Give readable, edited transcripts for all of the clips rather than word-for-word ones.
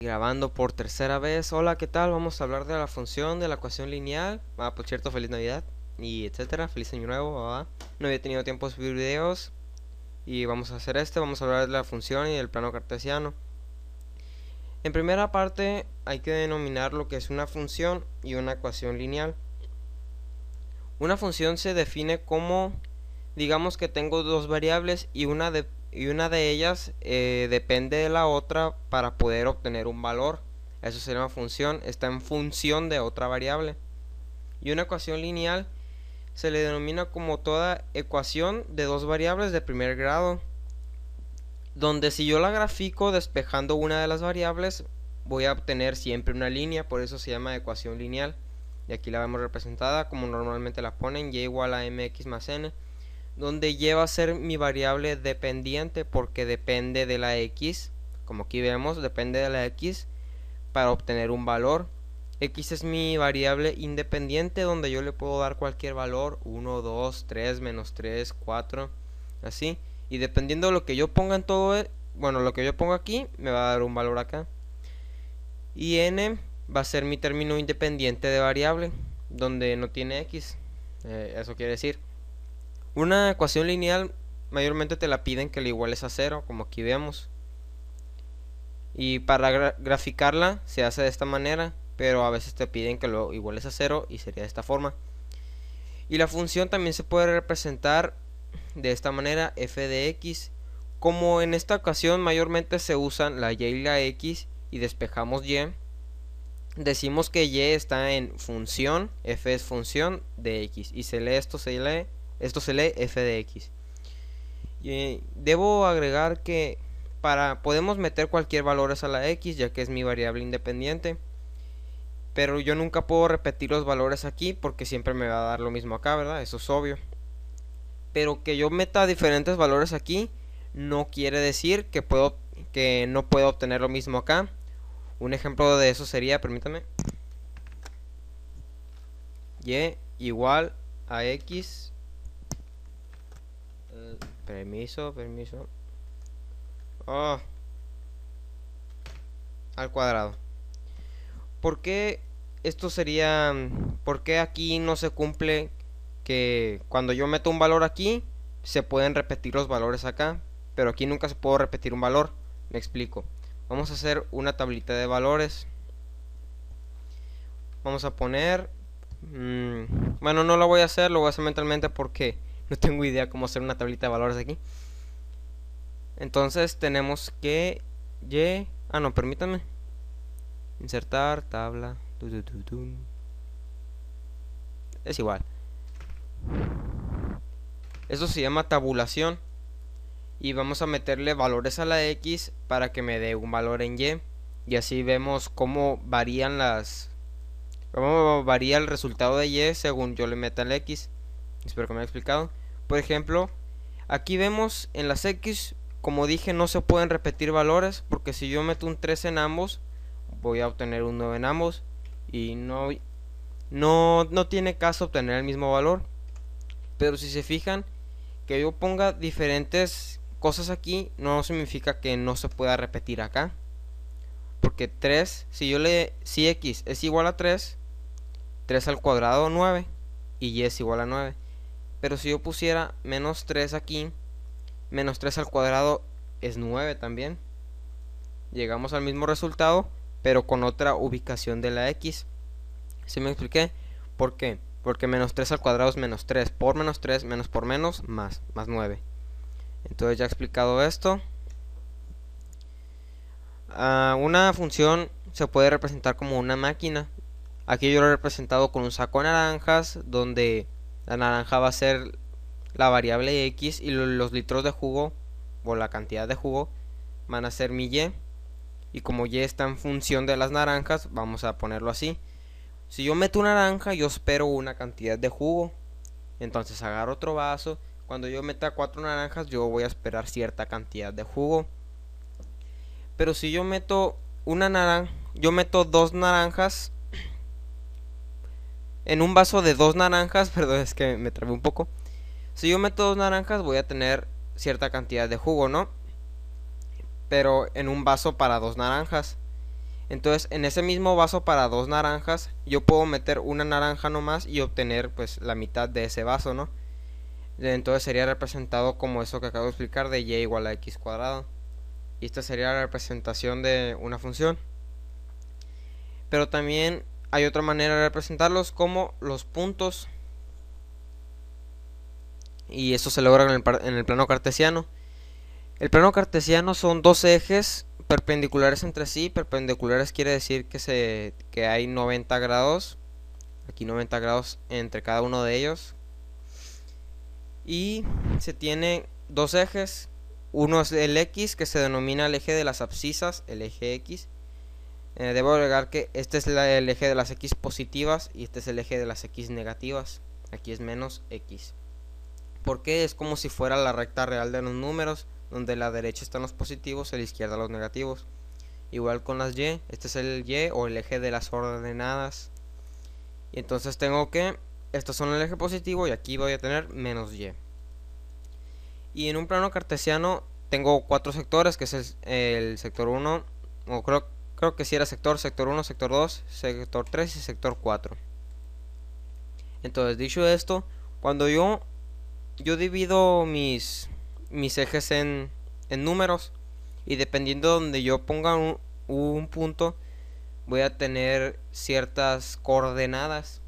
Grabando por tercera vez. Hola, ¿qué tal? Vamos a hablar de la función de la ecuación lineal. Por cierto, feliz Navidad y etcétera. Feliz año nuevo. No había tenido tiempo de subir videos y vamos a hacer vamos a hablar de la función y del plano cartesiano. En primera parte hay que denominar lo que es una función y una ecuación lineal. Una función se define como, digamos que tengo dos variables y una de ellas depende de la otra para poder obtener un valor. Eso sería una función, está en función de otra variable. Y una ecuación lineal se le denomina como toda ecuación de dos variables de primer grado, donde si yo la grafico despejando una de las variables, voy a obtener siempre una línea, por eso se llama ecuación lineal. Y aquí la vemos representada como normalmente la ponen, y igual a mx más n, donde y va a ser mi variable dependiente porque depende de la x, como aquí vemos, depende de la x para obtener un valor. X es mi variable independiente donde yo le puedo dar cualquier valor, 1, 2, 3, menos 3, 4, así. Y dependiendo de lo que yo ponga en todo, bueno, lo que yo ponga aquí, me va a dar un valor acá. Y n va a ser mi término independiente de variable, donde no tiene x. Eso quiere decir, una ecuación lineal mayormente te la piden que la iguales a cero, como aquí vemos. Y para graficarla se hace de esta manera, pero a veces te piden que lo iguales a cero y sería de esta forma. Y la función también se puede representar de esta manera, f de x. Como en esta ocasión mayormente se usan la y y la x y despejamos y, decimos que y está en función, f es función de x, y se lee esto se lee f de x. Y debo agregar que podemos meter cualquier valores a la x, ya que es mi variable independiente, pero yo nunca puedo repetir los valores aquí porque siempre me va a dar lo mismo acá, ¿verdad? Eso es obvio. Pero que yo meta diferentes valores aquí no quiere decir que no puedo obtener lo mismo acá. Un ejemplo de eso sería, permítame, y igual a x, permiso, al cuadrado. ¿Por qué esto sería, por qué aquí no se cumple que cuando yo meto un valor aquí se pueden repetir los valores acá, pero aquí nunca se puede repetir un valor? Me explico. Vamos a hacer una tablita de valores. Vamos a poner, bueno, no lo voy a hacer, lo voy a hacer mentalmente porque no tengo idea cómo hacer una tablita de valores aquí. Entonces tenemos que no, permítanme. Insertar tabla. Es igual. Eso se llama tabulación. Y vamos a meterle valores a la x para que me dé un valor en y. Y así vemos cómo varía el resultado de y según yo le meta el x. Espero que me haya explicado. Por ejemplo, aquí vemos en las x, como dije, no se pueden repetir valores, porque si yo meto un 3 en ambos, voy a obtener un 9 en ambos, y no tiene caso obtener el mismo valor. Pero si se fijan, que yo ponga diferentes cosas aquí no significa que no se pueda repetir acá, porque 3, si x es igual a 3, 3 al cuadrado 9 y y es igual a 9. Pero si yo pusiera menos 3 aquí, menos 3 al cuadrado es 9 también. Llegamos al mismo resultado, pero con otra ubicación de la x. ¿Sí me expliqué? ¿Por qué? Porque menos 3 al cuadrado es menos 3 por menos 3, menos por menos, más 9. Entonces ya he explicado esto. Una función se puede representar como una máquina. Aquí yo lo he representado con un saco de naranjas, donde la naranja va a ser la variable x y los litros de jugo o la cantidad de jugo van a ser mi y. Y como y está en función de las naranjas, vamos a ponerlo así. Si yo meto una naranja, yo espero una cantidad de jugo. Entonces agarro otro vaso. Cuando yo meta 4 naranjas, yo voy a esperar cierta cantidad de jugo. Pero si yo meto yo meto 2 naranjas en un vaso de 2 naranjas, perdón, es que me trabé un poco. Si yo meto 2 naranjas, voy a tener cierta cantidad de jugo, ¿no? Pero en un vaso para 2 naranjas. Entonces en ese mismo vaso para dos naranjas yo puedo meter una naranja nomás y obtener pues la mitad de ese vaso, ¿no? Entonces sería representado como eso que acabo de explicar de y igual a x cuadrado. Y esta sería la representación de una función. Pero también hay otra manera de representarlos como los puntos. Y eso se logra en el plano cartesiano. El plano cartesiano son dos ejes perpendiculares entre sí. Perpendiculares quiere decir que hay 90 grados. Aquí 90 grados entre cada uno de ellos. Y se tiene dos ejes. Uno es el x, que se denomina el eje de las abscisas, el eje x. Debo agregar que este es el eje de las x positivas y este es el eje de las x negativas. Aquí es menos x. Porque es como si fuera la recta real de los números, donde a la derecha están los positivos y a la izquierda los negativos. Igual con las y, este es el y o el eje de las ordenadas. Y entonces tengo que, estos son el eje positivo y aquí voy a tener menos y. Y en un plano cartesiano tengo cuatro sectores, que es el sector 1, o creo que sí era sector 1, sector 2, sector 3 y sector 4. Entonces, dicho esto, cuando yo divido mis ejes en números, y dependiendo de donde yo ponga un punto, voy a tener ciertas coordenadas,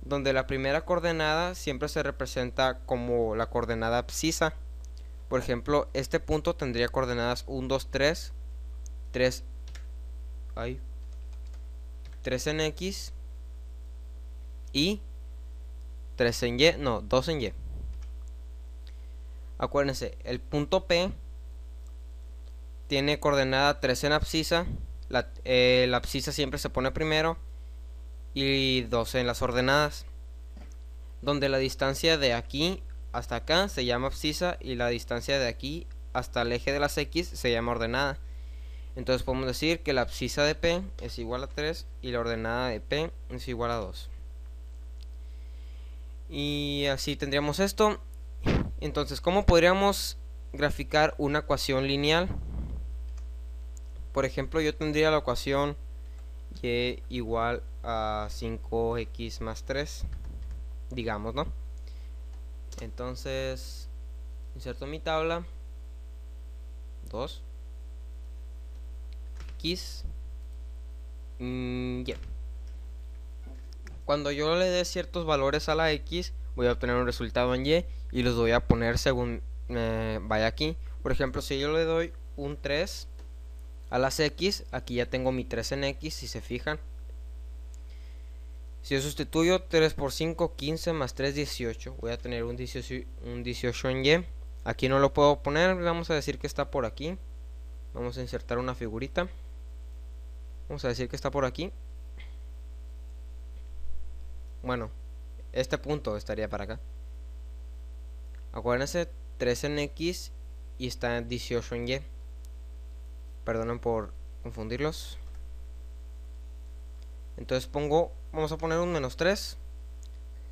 donde la primera coordenada siempre se representa como la coordenada abscisa. Por ejemplo, este punto tendría coordenadas 1, 2, 3, 3 en x y 3 en y, no, 2 en y. Acuérdense, el punto P tiene coordenada 3 en abscisa. La abscisa siempre se pone primero y 2 en las ordenadas, donde la distancia de aquí hasta acá se llama abscisa y la distancia de aquí hasta el eje de las x se llama ordenada. Entonces podemos decir que la abscisa de P es igual a 3 y la ordenada de P es igual a 2. Y así tendríamos esto. Entonces, ¿cómo podríamos graficar una ecuación lineal? Por ejemplo, yo tendría la ecuación y igual a 5x más 3, digamos, ¿no? Entonces, inserto mi tabla, 2, x, y. Cuando yo le dé ciertos valores a la x, voy a obtener un resultado en y y los voy a poner según vaya aquí. Por ejemplo, si yo le doy un 3 a las x, aquí ya tengo mi 3 en x, si se fijan. Si yo sustituyo 3 por 5, 15 más 3, 18. Voy a tener un 18 en y. Aquí no lo puedo poner, vamos a decir que está por aquí. Vamos a insertar una figurita. Vamos a decir que está por aquí. Bueno, este punto estaría para acá. Acuérdense, 3 en x y está 18 en y. Perdonen por confundirlos. Entonces vamos a poner un menos 3.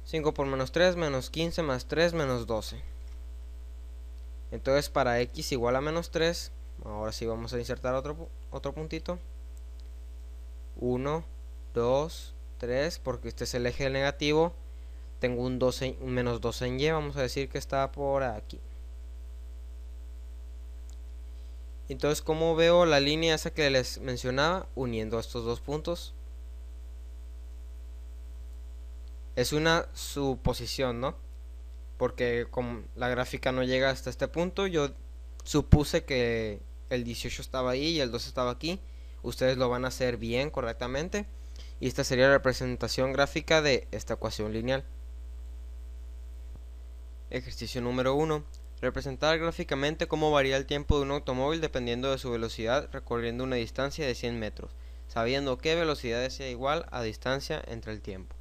5 por menos 3, menos 15 más 3, menos 12. Entonces para x igual a menos 3, ahora sí vamos a insertar otro puntito. 1, 2, 3, porque este es el eje negativo. Tengo un menos 12 en y, vamos a decir que está por aquí. Entonces, ¿cómo veo la línea esa que les mencionaba uniendo estos dos puntos? Es una suposición, ¿no? Porque como la gráfica no llega hasta este punto, yo supuse que el 18 estaba ahí y el 2 estaba aquí. Ustedes lo van a hacer bien, correctamente. Y esta sería la representación gráfica de esta ecuación lineal. Ejercicio número 1. Representar gráficamente cómo varía el tiempo de un automóvil dependiendo de su velocidad recorriendo una distancia de 100 metros, sabiendo qué velocidad sea igual a distancia entre el tiempo.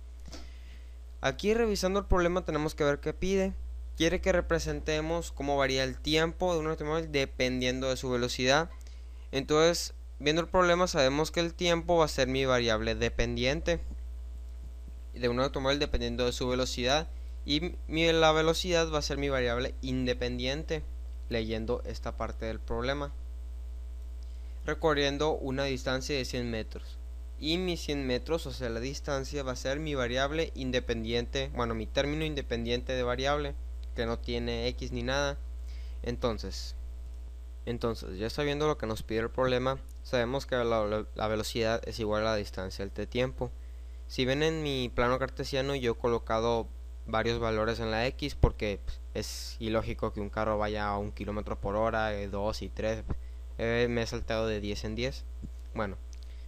Aquí, revisando el problema, tenemos que ver qué pide. Quiere que representemos cómo varía el tiempo de un automóvil dependiendo de su velocidad. Entonces, viendo el problema, sabemos que el tiempo va a ser mi variable dependiente de un automóvil dependiendo de su velocidad, y la velocidad va a ser mi variable independiente leyendo esta parte del problema. recorriendo una distancia de 100 metros. Y mis 100 metros, o sea la distancia, va a ser mi variable independiente, bueno, mi término independiente de variable, que no tiene x ni nada. Entonces, ya sabiendo lo que nos pide el problema, sabemos que la velocidad es igual a la distancia del tiempo. Si ven en mi plano cartesiano, yo he colocado varios valores en la x porque pues, es ilógico que un carro vaya a 1 km por hora, 2 y 3. Me he saltado de 10 en 10. Bueno,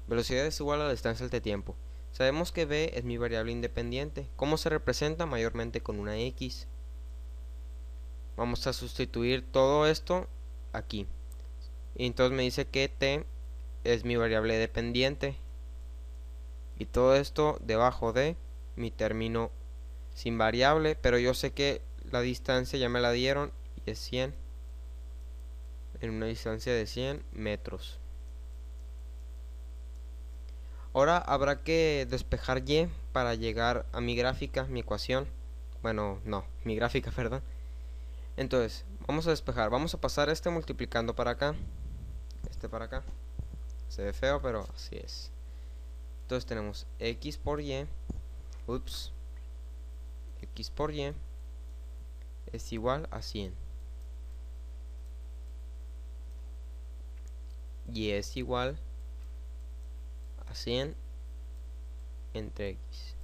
velocidad es igual a la distancia del tiempo. Sabemos que b es mi variable independiente. ¿Cómo se representa? Mayormente con una x. Vamos a sustituir todo esto aquí. Y entonces me dice que t es mi variable dependiente. Y todo esto debajo de mi término sin variable, pero yo sé que la distancia ya me la dieron y es 100, en una distancia de 100 metros. Ahora habrá que despejar y para llegar a mi gráfica, mi ecuación. Bueno, no, mi gráfica, perdón. Entonces, vamos a despejar, vamos a pasar este multiplicando para acá, este para acá. Se ve feo, pero así es. Entonces tenemos x por y, x por y es igual a 100. Y es igual a 100 entre x.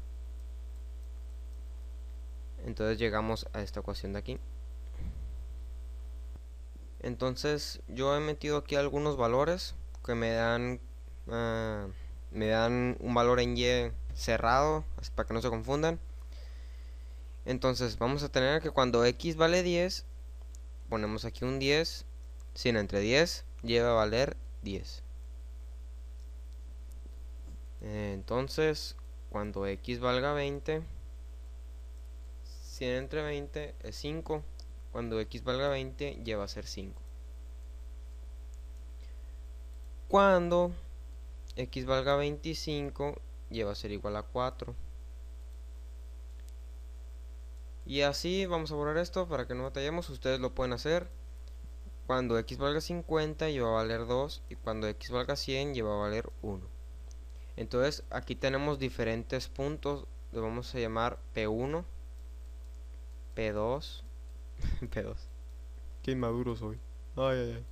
Entonces llegamos a esta ecuación de aquí. Entonces yo he metido aquí algunos valores que me dan un valor en y cerrado, para que no se confundan. Entonces vamos a tener que cuando x vale 10, ponemos aquí un 10, 100 entre 10 lleva a valer 10. Entonces cuando x valga 20, 100 entre 20 es 5. Cuando x valga 20 lleva a ser 5. Cuando x valga 25 lleva a ser igual a 4. Y así vamos a borrar esto para que no batallemos. Ustedes lo pueden hacer. Cuando x valga 50 lleva a valer 2. Y cuando x valga 100 lleva a valer 1. Entonces aquí tenemos diferentes puntos. Lo vamos a llamar P1, P2 P2. Qué inmaduro soy. Ay, ay, ay.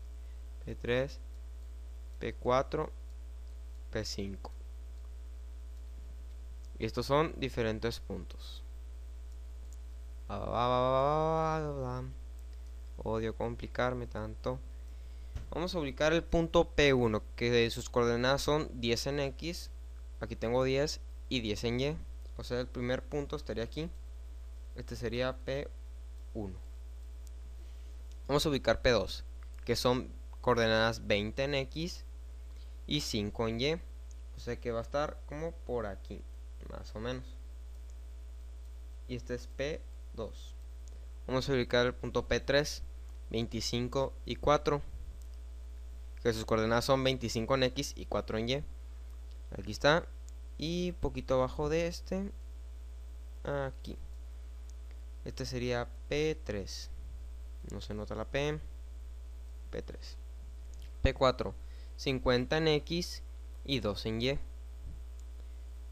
P3, P4, P5. Y estos son diferentes puntos. Odio complicarme tanto. Vamos a ubicar el punto P1, que sus coordenadas son 10 en X. Aquí tengo 10 y 10 en Y. O sea, el primer punto estaría aquí. Este sería P1. Vamos a ubicar P2, que son coordenadas 20 en X y 5 en Y. O sea que va a estar como por aquí, más o menos. Y este es P2. Vamos a ubicar el punto P3, 25 y 4, que sus coordenadas son 25 en X y 4 en Y. Aquí está. Y poquito abajo de este, aquí. Este sería P3. No se nota la P. P3. P4, 50 en X y 2 en Y.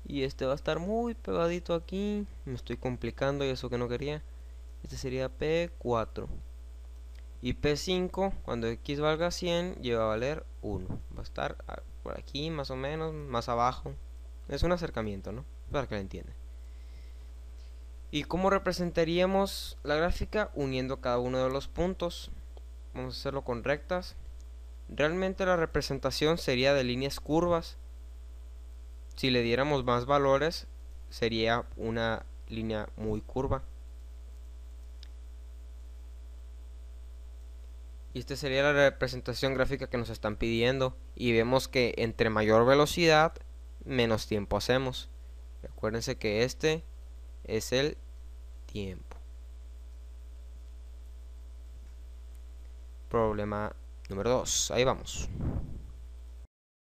Y este va a estar muy pegadito aquí. Me estoy complicando y eso que no quería. Este sería P4. Y P5, cuando X valga 100, lleva a valer 1. Va a estar por aquí, más o menos, más abajo. Es un acercamiento, ¿no? Para que lo entiendan. ¿Y cómo representaríamos la gráfica? Uniendo cada uno de los puntos. Vamos a hacerlo con rectas. Realmente la representación sería de líneas curvas. Si le diéramos más valores, sería una línea muy curva. Y esta sería la representación gráfica que nos están pidiendo. Y vemos que entre mayor velocidad, menos tiempo hacemos. Acuérdense que este es el tiempo. Problema número 2. Ahí vamos.